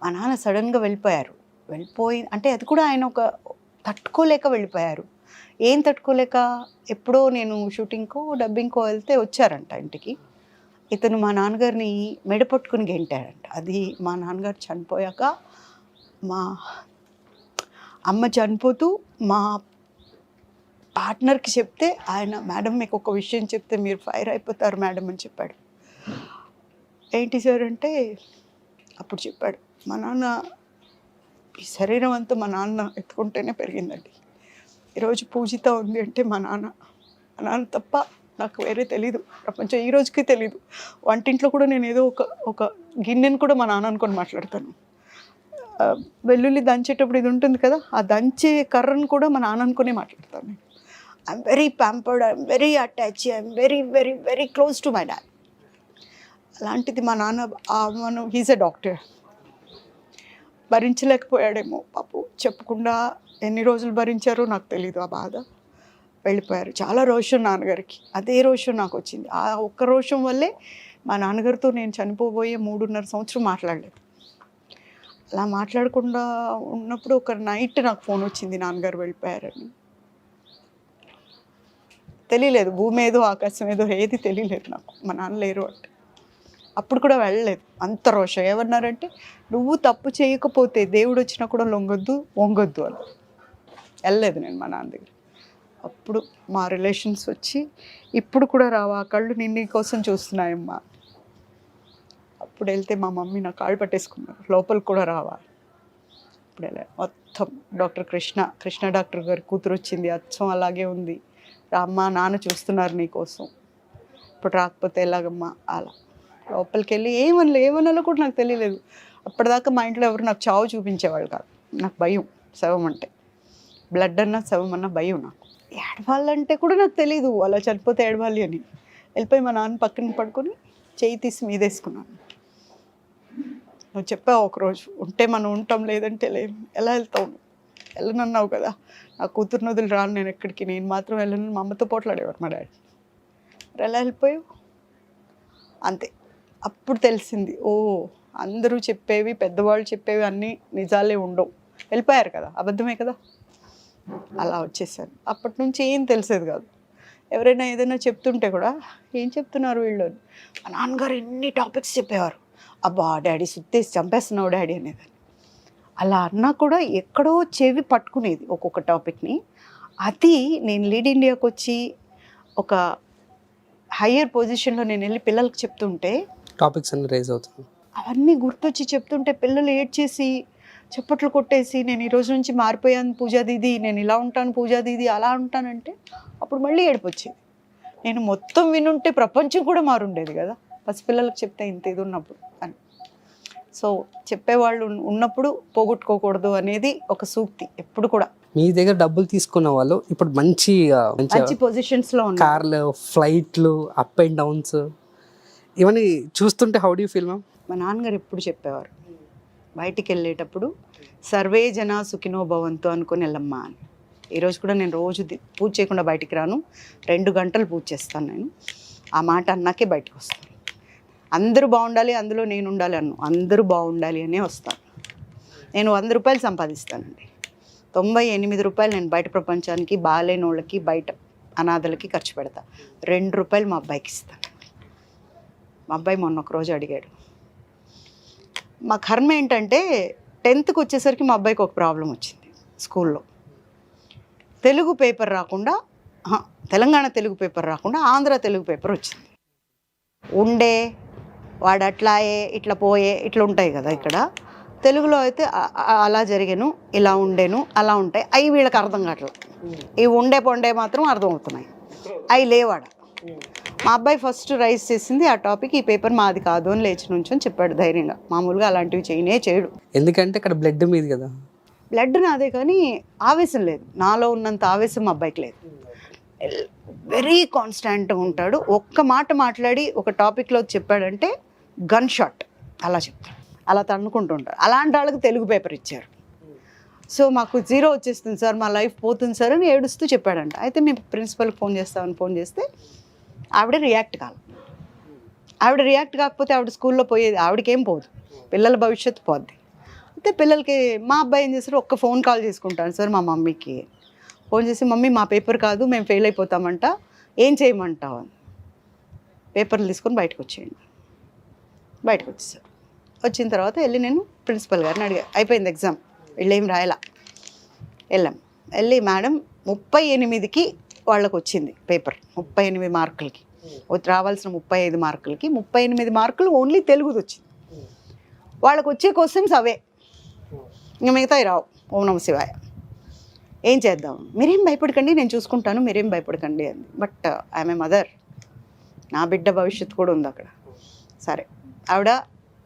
మా నాన్న సడన్గా వెళ్ళిపోయి అంటే అది కూడా ఆయన ఒక తట్టుకోలేక వెళ్ళిపోయారు. ఏం తట్టుకోలేక, ఎప్పుడో నేను షూటింగ్కో డబ్బింగ్కో వెళ్తే వచ్చారంట ఇంటికి. ఇతను మా నాన్నగారిని మెడ పట్టుకుని గెంటాడంట. అది మా నాన్నగారు చనిపోయాక, మా అమ్మ చనిపోతూ మా పార్ట్నర్కి చెప్తే ఆయన, మేడం మీకు ఒక విషయం చెప్తే మీరు ఫైర్ అయిపోతారు మేడం అని చెప్పాడు. ఏంటి సార్ అంటే అప్పుడు చెప్పాడు, మా నాన్న ఈ శరీరం అంతా మా నాన్న ఎత్తుకుంటేనే పెరిగిందండి. ఈరోజు పూజిత ఉంది అంటే మా నాన్న తప్ప నాకు వేరే తెలీదు, ప్రపంచం ఈ రోజుకి తెలీదు. వంటింట్లో కూడా నేను ఏదో ఒక గిన్నెను కూడా మా నాన్న అనుకొని మాట్లాడతాను. వెల్లుల్లి దంచేటప్పుడు ఇది ఉంటుంది కదా, ఆ దంచే కర్రను కూడా మా నాన్న అనుకునే మాట్లాడతాను. I'm very pampered, I'm very attach, I'm very very very close to my dad. అలాంటిది మా నాన్న హీజ్ ఎ డాక్టర్. భరించలేకపోయాడేమో పాపం, చెప్పకుండా ఎన్ని రోజులు భరించారో నాకు తెలీదు. ఆ బాధ వెళ్ళిపోయారు. చాలా రోషం నాన్నగారికి, అదే రోషం నాకు వచ్చింది. ఆ ఒక్క రోషం వల్లే మా నాన్నగారితో నేను చనిపోబోయే 3.5 సంవత్సరం మాట్లాడలేదు. అలా మాట్లాడకుండా ఉన్నప్పుడు ఒక నైట్ నాకు ఫోన్ వచ్చింది, నాన్నగారు వెళ్ళిపోయారని. తెలియలేదు, భూమి ఏదో ఆకాశం ఏదో ఏది తెలియలేదు నాకు, మా నాన్న లేరు అంటే. అప్పుడు కూడా వెళ్ళలేదు, అంత రోషం. ఏమన్నారంటే, నువ్వు తప్పు చేయకపోతే దేవుడు వచ్చినా కూడా వంగొద్దు అని. వెళ్ళలేదు నేను మా నాన్న దగ్గర. అప్పుడు మా రిలేషన్స్ వచ్చి, ఇప్పుడు కూడా రావా, కళ్ళు నిన్ను కోసం చూస్తున్నాయమ్మా. అప్పుడు వెళ్తే మా మమ్మీ నా కాళ్ళు పట్టేసుకున్నారు, లోపలికి కూడా రావా. ఇప్పుడు వెళ్ళా. మొత్తం డాక్టర్ కృష్ణ డాక్టర్ గారి కూతురు వచ్చింది, అచ్చం అలాగే ఉంది. రామ్మ, నాన్న చూస్తున్నారు నీకోసం, ఇప్పుడు రాకపోతే ఎలాగమ్మా. అలా లోపలికి వెళ్ళి ఏమనాలో కూడా నాకు తెలియలేదు. అప్పటిదాకా మా ఇంట్లో ఎవరు నాకు చావు చూపించేవాళ్ళు కాదు. నాకు భయం శవం అంటే, బ్లడ్ అన్నా శవం అన్నా భయం నాకు. ఏడవాళ్ళంటే కూడా నాకు తెలీదు, అలా చనిపోతే ఏడవాలి అని. వెళ్ళిపోయి మా నాన్న పక్కన పడుకొని చేయి తీసి మీదేసుకున్నాను. నువ్వు చెప్పావు ఒకరోజు, ఉంటే మనం ఉంటాం, లేదంటే లేము. ఎలా వెళ్తావు, వెళ్ళనన్నావు కదా, నా కూతురు వదిలి రాను నేను ఎక్కడికి, నేను మాత్రం వెళ్ళను. మా అమ్మతో పోట్లాడేవారు మా డాడీ. ఎలా వెళ్ళిపోయావు అంతే. అప్పుడు తెలిసింది, ఓ అందరూ చెప్పేవి, పెద్దవాళ్ళు చెప్పేవి అన్నీ నిజాలే ఉండవు. వెళ్ళిపోయారు కదా, అబద్ధమే కదా. అలా వచ్చేసాను. అప్పటి నుంచి ఏం తెలిసేది కాదు. ఎవరైనా ఏదైనా చెప్తుంటే కూడా, ఏం చెప్తున్నారు వీళ్ళు, మా నాన్నగారు ఎన్ని టాపిక్స్ చెప్పేవారు. అబ్బా డాడీ సుత్తేసి చంపేస్తున్నావు డాడీ అనేదాన్ని. అలా అన్నా కూడా ఎక్కడో చెవి పట్టుకునేది ఒక్కొక్క టాపిక్ని. అది నేను లీడ్ ఇండియాకి వచ్చి ఒక హయ్యర్ పొజిషన్లో నేను వెళ్ళి పిల్లలకి చెప్తుంటే, టాపిక్స్ అన్ని రేజ్ అవుతుంది, అవన్నీ గుర్తొచ్చి చెప్తుంటే పిల్లలు ఏడ్చేసి చప్పట్లు కొట్టేసి, నేను ఈ రోజు నుంచి మారిపోయాను పూజా దీది, నేను ఇలా ఉంటాను పూజా దీది, అలా ఉంటానంటే అప్పుడు మళ్ళీ ఏడుపు వచ్చేది. నేను మొత్తం వినుంటే ప్రపంచం కూడా మారుండేది కదా, పసిపిల్లలకు చెప్తే ఇంత ఇది ఉన్నప్పుడు అని. సో చెప్పేవాళ్ళు ఉన్నప్పుడు పోగొట్టుకోకూడదు అనేది ఒక సూక్తి ఎప్పుడు కూడా. మీ దగ్గర డబ్బులు తీసుకున్న వాళ్ళు ఇప్పుడు మంచి పొజిషన్స్లో ఉన్నారు. కార్లు, ఫ్లైట్లు, అప్ అండ్ డౌన్స్, ఇవన్నీ చూస్తుంటే how do you feel ma'am? మా నాన్నగారు ఎప్పుడు చెప్పేవారు, బయటికి వెళ్ళేటప్పుడు సర్వే జన సుఖినో భవంతు అనుకుని వెళ్ళమ్మా అని. ఈరోజు కూడా నేను రోజు పూజ చేయకుండా బయటికి రాను, 2 గంటలు పూజ చేస్తాను నేను. ఆ మాట అన్నాకే బయటకు వస్తాను. అందరూ బాగుండాలి, అందులో నేను ఉండాలి అందరూ బాగుండాలి అనే వస్తాను. నేను 100 రూపాయలు సంపాదిస్తానండి, 98 రూపాయలు నేను బయట ప్రపంచానికి, బాగాలేని వాళ్ళకి, బయట అనాథలకి ఖర్చు పెడతా. 2 రూపాయలు మా అబ్బాయికి ఇస్తాను. మా అబ్బాయి మొన్న ఒకరోజు అడిగాడు. మా కర్మ ఏంటంటే 10th వచ్చేసరికి మా అబ్బాయికి ఒక ప్రాబ్లం వచ్చింది స్కూల్లో. తెలుగు పేపర్ రాకుండా, తెలంగాణ తెలుగు పేపర్ రాకుండా ఆంధ్ర తెలుగు పేపర్ వచ్చింది. వాడు అట్లాయే ఇట్లా పోయే ఇట్లా ఉంటాయి కదా ఇక్కడ. తెలుగులో అయితే అలా జరిగాను, ఇలా ఉండేను, అలా ఉంటాయి. అవి వీళ్ళకి అర్థం కావట్లేదు. ఈ పొండే మాత్రం అర్థమవుతున్నాయి, అవి లేవాడ. మా అబ్బాయి ఫస్ట్ రైజ్ చేసింది ఆ టాపిక్, ఈ పేపర్ మాది కాదు అని లేచి నుంచొని చెప్పాడు ధైర్యంగా. మామూలుగా అలాంటివి చేయడు, ఎందుకంటే ఇక్కడ బ్లడ్ మీది కదా. బ్లడ్ నాదే కానీ ఆవేశం లేదు, నాలో ఉన్నంత ఆవేశం మా అబ్బాయికి లేదు. వెరీ కాన్స్టాంట్గా ఉంటాడు. ఒక్క మాట మాట్లాడి ఒక టాపిక్లో చెప్పాడంటే గన్ షాట్ అలా చెప్తాడు, అలా తన్నుకుంటుంటాడు. అలాంటి వాళ్ళకి తెలుగు పేపర్ ఇచ్చారు. సో మాకు 0 వచ్చేస్తుంది సార్, మా లైఫ్ పోతుంది సార్ అని ఏడుస్తూ చెప్పాడంట. అయితే మేము ప్రిన్సిపల్కి ఫోన్ చేస్తే ఆవిడ రియాక్ట్ కాకపోతే ఆవిడ స్కూల్లో పోయేది, ఆవిడకేం పోదు, పిల్లల భవిష్యత్తు పోద్ది. చెప్తే పిల్లలకి మా అబ్బాయి ఏం చేస్తారు, ఒక్క ఫోన్ కాల్ చేసుకుంటాను సార్ మా మమ్మీకి. ఫోన్ చేసి మమ్మీ మా పేపర్ కాదు మేము ఫెయిల్ అయిపోతామంట, ఏం చేయమంటావు అని. పేపర్లు తీసుకొని బయటకు వచ్చేయండి. బయటకు వచ్చేసారు. వచ్చిన తర్వాత వెళ్ళి నేను ప్రిన్సిపల్ గారిని అడిగా, అయిపోయింది ఎగ్జామ్, వీళ్ళు ఏం రాయలా. వెళ్ళి మేడం 38కి వాళ్ళకి వచ్చింది పేపర్, 38 మార్కులకి. రావాల్సిన 35 మార్కులకి 38 మార్కులు ఓన్లీ తెలుగుది వచ్చింది. వాళ్ళకి వచ్చే క్వశ్చన్స్ అవే, ఇంకా మిగతాయి రావు. ఓం నమ శివాయ. ఏం చేద్దాం, మీరేం భయపడకండి నేను చూసుకుంటాను, మీరేం భయపడకండి అంది. బట్ ఐఎమ్ ఏ మదర్, నా బిడ్డ భవిష్యత్తు కూడా ఉంది అక్కడ. సరే, ఆవిడ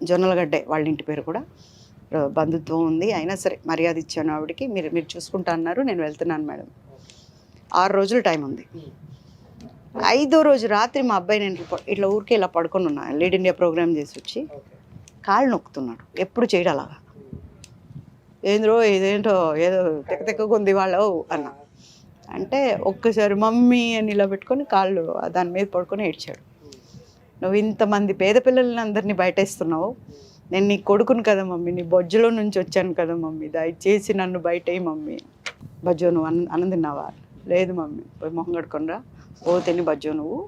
జొన్నలగడ్డే, వాళ్ళ ఇంటి పేరు కూడా, బంధుత్వం ఉంది, అయినా సరే మర్యాద ఇచ్చాను ఆవిడకి. మీరు చూసుకుంటా అన్నారు, నేను వెళ్తున్నాను మేడం. 6 రోజులు టైం ఉంది. 5వ రోజు రాత్రి మా అబ్బాయి నేను ఇట్లా ఊరికే ఇలా పడుకొని ఉన్నా, లీడ్ ఇండియా ప్రోగ్రామ్ చేసి వచ్చి కాళ్ళు నొక్కుతున్నాడు. ఎప్పుడు చేయడం అలాగా, ఏంద్రో ఇదేంటో ఏదో తెక్కగా ఉంది వాళ్ళు అన్న అంటే, ఒక్కసారి మమ్మీ అని ఇలా పెట్టుకొని కాళ్ళు దాని మీద పడుకొని ఏడ్చాడు. నువ్వు ఇంతమంది పేద పిల్లల్ని అందరినీ బయటేస్తున్నావు, నేను నీ కొడుకును కదా మమ్మీ, నీ బొజ్జలో నుంచి వచ్చాను కదా మమ్మీ, దయచేసి నన్ను బయటేయి మమ్మీ. బజ్జో నువ్వు అన్నం తిన్నావా? లేదు మమ్మీ. పోయి మొహం కడుకొనిరా, ఓ తిని బజ్జో నువ్వు,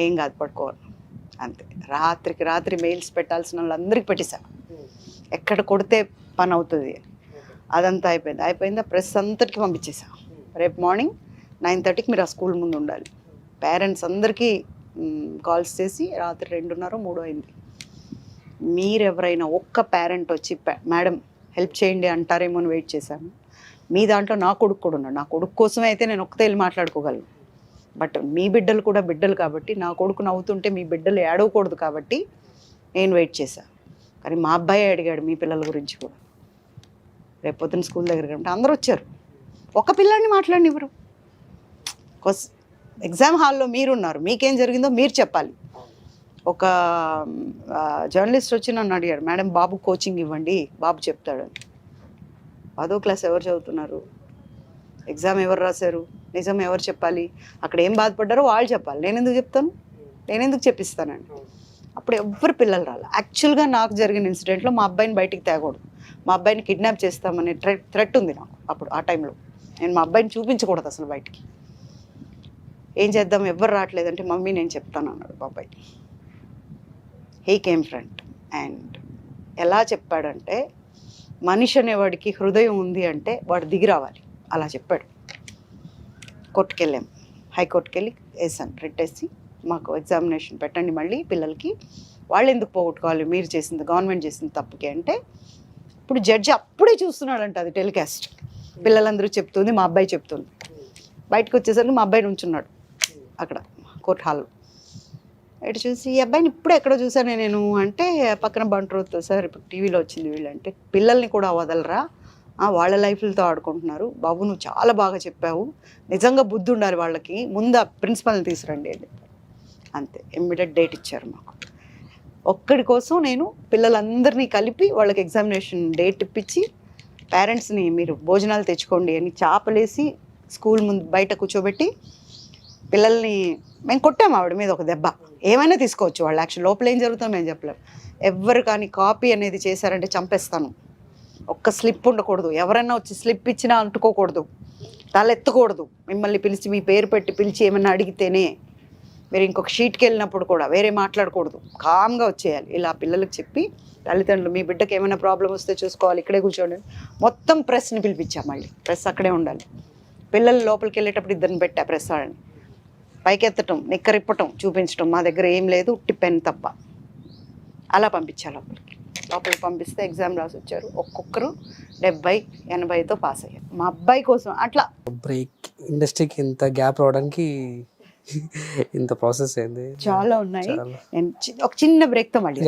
ఏం కాదు పడుకోవాలి అంతే. రాత్రికి రాత్రి మెయిల్స్ పెట్టాల్సిన వాళ్ళందరికీ పెట్టేశాను, ఎక్కడ కొడితే పని అవుతుంది. అదంతా అయిపోయింది. ఆ ప్రెస్ అంతటికి పంపించేసా. రేపు మార్నింగ్ 9:30కి మీరు ఆ స్కూల్ ముందు ఉండాలి. పేరెంట్స్ అందరికీ కాల్స్ చేసి రాత్రి 2:30-3 అయింది. మీరెవరైనా ఒక్క పేరెంట్ వచ్చి మేడం హెల్ప్ చేయండి అంటారేమో అని వెయిట్ చేశాను. మీ దాంట్లో నా కొడుకు కూడా ఉన్నాడు. నా కొడుకు కోసమే అయితే నేను ఒక్కతే వెళ్ళి మాట్లాడుకోగలను. బట్ మీ బిడ్డలు కూడా బిడ్డలు కాబట్టి, నా కొడుకు నవ్వుతుంటే మీ బిడ్డలు ఏడవకూడదు కాబట్టి నేను వెయిట్ చేశాను. కానీ మా అబ్బాయి అడిగాడు మీ పిల్లల గురించి కూడా. రేపు పొద్దున్న స్కూల్ దగ్గర అంటే అందరూ వచ్చారు, ఒక పిల్లాడిని మాట్లాడినివ్వరు. ఎగ్జామ్ హాల్లో మీరున్నారు, మీకేం జరిగిందో మీరు చెప్పాలి. ఒక జర్నలిస్ట్ వచ్చి నన్ను అడిగాడు, మేడం బాబు కోచింగ్ ఇవ్వండి, బాబు చెప్తాడని. 10వ క్లాస్ ఎవరు చదువుతున్నారు, ఎగ్జామ్ ఎవరు రాశారు, నిజం ఎవరు చెప్పాలి, అక్కడ ఏం బాధపడ్డారో వాళ్ళు చెప్పాలి. నేను ఎందుకు చెప్తాను, నేను ఎందుకు చెప్పిస్తానండి. అప్పుడు ఎవ్వరు పిల్లలు రాలి. యాక్చువల్గా నాకు జరిగిన ఇన్సిడెంట్లో మా అబ్బాయిని బయటికి తేకూడదు, మా అబ్బాయిని కిడ్నాప్ చేస్తామనే థ్రెట్ ఉంది నాకు అప్పుడు. ఆ టైంలో నేను మా అబ్బాయిని చూపించకూడదు అసలు బయటికి. ఏం చేద్దాం, ఎవ్వరు రావట్లేదంటే మమ్మీ నేను చెప్తాను అన్నాడు బాబాయ్. హీ కేమ్ ఫ్రంట్ అండ్ ఎలా చెప్పాడంటే, మనిషి అనేవాడికి హృదయం ఉంది అంటే వాడు దిగి రావాలి, అలా చెప్పాడు. కోర్టుకి వెళ్ళాం, హైకోర్టుకి వెళ్ళి వేసాను, రిట్టేసి మాకు ఎగ్జామినేషన్ పెట్టండి మళ్ళీ పిల్లలకి, వాళ్ళు ఎందుకు పోగొట్టుకోవాలి, మీరు చేసింది గవర్నమెంట్ చేసింది తప్పుకి అంటే. ఇప్పుడు జడ్జి అప్పుడే చూస్తున్నాడంట అది టెలికాస్ట్, పిల్లలందరూ చెప్తుంది, మా అబ్బాయి చెప్తుంది. బయటకు వచ్చేసరికి మా అబ్బాయి నుంచున్నాడు అక్కడ కోర్ట్ హాల్లో. ఇటు చూసి, ఈ అబ్బాయిని ఇప్పుడు ఎక్కడో చూసాను నేను అంటే, పక్కన బంట్రోత్ సార్ ఇప్పుడు టీవీలో వచ్చింది వీళ్ళంటే, పిల్లల్ని కూడా వదలరా, వాళ్ళ లైఫ్లతో ఆడుకుంటున్నారు, బాబు నువ్వు చాలా బాగా చెప్పావు, నిజంగా బుద్ధి ఉండాలి వాళ్ళకి, ముందు ఆ ప్రిన్సిపల్ని తీసుకురండి అని చెప్పారు. అంతే, ఇమ్మీడియట్ డేట్ ఇచ్చారు మాకు. ఒక్కడి కోసం నేను పిల్లలందరినీ కలిపి వాళ్ళకి ఎగ్జామినేషన్ డేట్ ఇప్పించి, పేరెంట్స్ని మీరు భోజనాలు తెచ్చుకోండి అని చాపలేసి స్కూల్ ముందు బయట కూర్చోబెట్టి, పిల్లల్ని మేము కొట్టాము ఆవిడ మీద ఒక దెబ్బ. ఏమైనా తీసుకోవచ్చు వాళ్ళు, యాక్చువల్ లోపల ఏం జరుగుతుందో మేము చెప్పలేము. ఎవ్వరు కానీ కాపీ అనేది చేశారంటే చంపేస్తాను. ఒక్క స్లిప్ ఉండకూడదు, ఎవరైనా వచ్చి స్లిప్ ఇచ్చినా అంటుకోకూడదు, తలెత్తకూడదు. మిమ్మల్ని పిలిచి మీ పేరు పెట్టి పిలిచి ఏమైనా అడిగితేనే, మీరు ఇంకొక షీట్కి వెళ్ళినప్పుడు కూడా వేరే మాట్లాడకూడదు, కామ్గా వచ్చేయాలి. ఇలా పిల్లలకు చెప్పి, తల్లిదండ్రులు మీ బిడ్డకి ఏమైనా ప్రాబ్లం వస్తే చూసుకోవాలి, ఇక్కడే కూర్చోండి. మొత్తం ప్రెస్ని పిలిపించాం, మళ్ళీ ప్రెస్ అక్కడే ఉండాలి. పిల్లలు లోపలికి వెళ్ళేటప్పుడు ఇద్దరిని పెట్టా ప్రెస్ వాళ్ళని, పైకెత్తటం, నిక్కరిప్పటం, చూపించడం, మా దగ్గర ఏం లేదు ఉట్టి పెన్ తప్ప. అలా పంపించాలి లోపలికి పంపిస్తే ఎగ్జామ్ రాసి వచ్చారు. ఒక్కొక్కరు 70-80తో పాస్ అయ్యారు. మా అబ్బాయి కోసం అట్లా. బ్రేక్ ఇండస్ట్రీకి ఇంత గ్యాప్ రావడానికి ఇంత ప్రాసెస్ ఏంది? చాలా ఉన్నాయి. నేను ఒక చిన్న బ్రేక్తో మళ్ళీ